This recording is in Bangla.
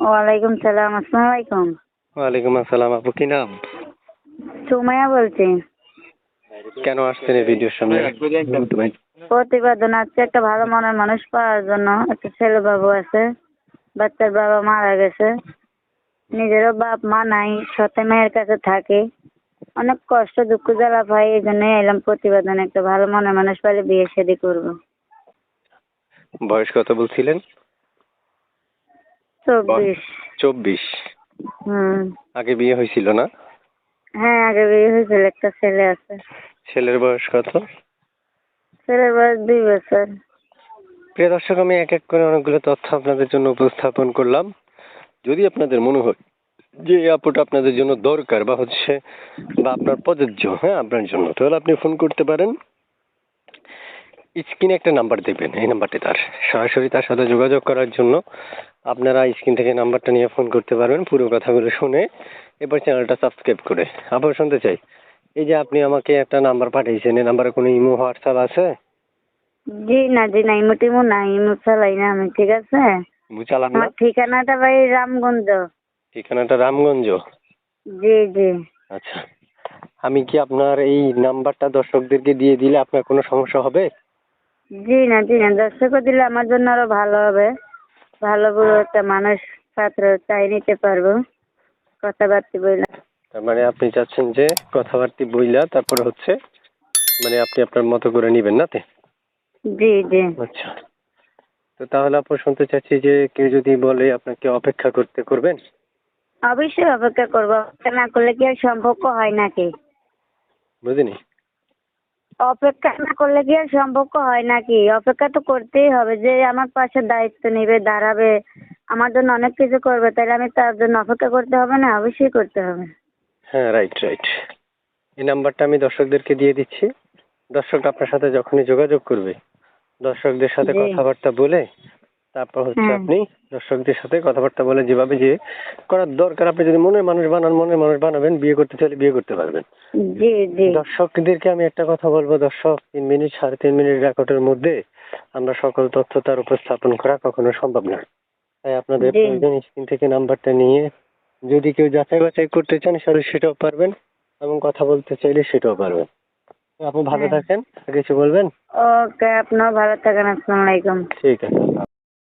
ওয়ালাইকুম সালাম, আসসালামু আলাইকুম। ওয়ালাইকুম আসসালাম। আপু কি নাম? সুমাইয়া বলছি। কেন আসছেন এই ভিডিওর সামনে? প্রতিবেদন আছে একটা ভালো মনের মানুষ পাওয়ার জন্য। একটা ছেলে বাবু আছে, বাচ্চার বাবা মারা গেছে, নিজেরও বাপ মা নাই, সাথে মেয়ের কাছে থাকে, অনেক কষ্ট দুঃখ জ্বালা পাই। এই জন্যই এলাম প্রতিবেদন। একটা ভালো মনের মানুষ পাইলে বিয়ে শাদী করবো। বয়স কত বলছিলেন? 24। 24। আগে বিয়ে হয়েছিল না? হ্যাঁ, আগে বিয়ে হয়েছিল, একটা ছেলে আছে। ছেলের বয়স কত? ছেলের বয়স 2 বছর। প্রিয় দর্শক, আমি এক এক করে অনেকগুলো তথ্য আপনাদের জন্য উপস্থাপন করলাম। যদি আপনাদের মনে হয় যে এই আপুটা আপনাদের জন্য দরকার বা আপনার প্রযোজ্য, হ্যাঁ আপনার জন্য, তাহলে আপনি ফোন করতে পারেন। স্ক্রিনে একটা নাম্বার দেখবেন, এই নাম্বারটি তার। সরাসরি তার সাথে যোগাযোগ করার জন্য আপনারা স্ক্রিন থেকে নাম্বারটা নিয়ে ফোন করতে পারবেন, পুরো কথাগুলো শুনে এবার চ্যানেলটা সাবস্ক্রাইব করে। আবার শুনতে চাই, এই যে আপনি আমাকে একটা নাম্বার পাঠিয়েছেন, এই নাম্বারে কোনো ইমো হোয়াটসঅ্যাপ আছে? জি না, ইমো টিমো নাই, ইমো চালাই না আমি, ঠিক আছে? ইমো চালান না? আমার ঠিকানাটা ভাই রামগঞ্জ। ঠিকানাটা রামগঞ্জ? জি জি। আচ্ছা, আমি কি আপনার এই নাম্বারটা দর্শকদেরকে দিয়ে দিলে আপনার কোনো সমস্যা হবে? জি না, দর্শকও দিলে আমার জন্য আরো ভালো হবে। ভালো বুড়ো একটা মানুষ পাত্র চাই নিতে পারবো, কথাবার্তা বললাম। তার মানে আপনি চাচ্ছেন যে কথাবার্তা বইলা তারপরে মানে আপনি আপনার মতো করে নিবেন নাতে? জি জি। আচ্ছা, তো তাহলে আপু শুনতে চাচ্ছি যে কেউ যদি বলে আপনাকে অপেক্ষা করতে, করবেন? অবশ্যই অপেক্ষা করবো। অপেক্ষা না করলে কি আর সম্পর্ক হয় নাকি? বুঝিনি। অপেক্ষা না করলে কি আর সম্পর্ক হয় নাকি? অপেক্ষা তো করতেই হবে। যে আমার পাশে দায়িত্ব নেবে, দাঁড়াবে, আমার জন্য অনেক কিছু করবে, তাহলে আমি তার জন্য অপেক্ষা করতে হবে না? অবশ্যই করতে হবে। হ্যাঁ, রাইট রাইট। এই নাম্বারটা আমি দর্শকদেরকে দিয়ে দিচ্ছি। দর্শক আপনার সাথে যখনই যোগাযোগ করবে, দর্শকদের সাথে জি। কথাবার্তা বলে তারপর হ্যাঁ। আপনি দর্শকদের সাথে কথাবার্তা বলে যেভাবে যে করার দরকার, আপনি যদি মনের মানুষ বানান, মনের মানুষ বানাবেন, বিয়ে করতে চাইলে বিয়ে করতে পারবেন। জি জি। দর্শকদেরকে আমি একটা কথা বলবো, দর্শক 3 মিনিট 3.5 মিনিট রেকর্ডের মধ্যে আমরা সকল তথ্য তার উপস্থাপন করা কখনো সম্ভব না। তাই আপনাদের জি প্রয়োজন স্ক্রিন থেকে নাম্বারটা নিয়ে যদি কেউ যাচাই বাছাই করতে চান সেটাও পারবেন, এবং কথা বলতে চাইলে সেটাও পারবেন। আপনি ভালো হ্যাঁ। থাকেন। আর কিছু বলবেন? ওকে, আপনিও ভালো থাকেন। আসসালামু আলাইকুম। ঠিক আছে।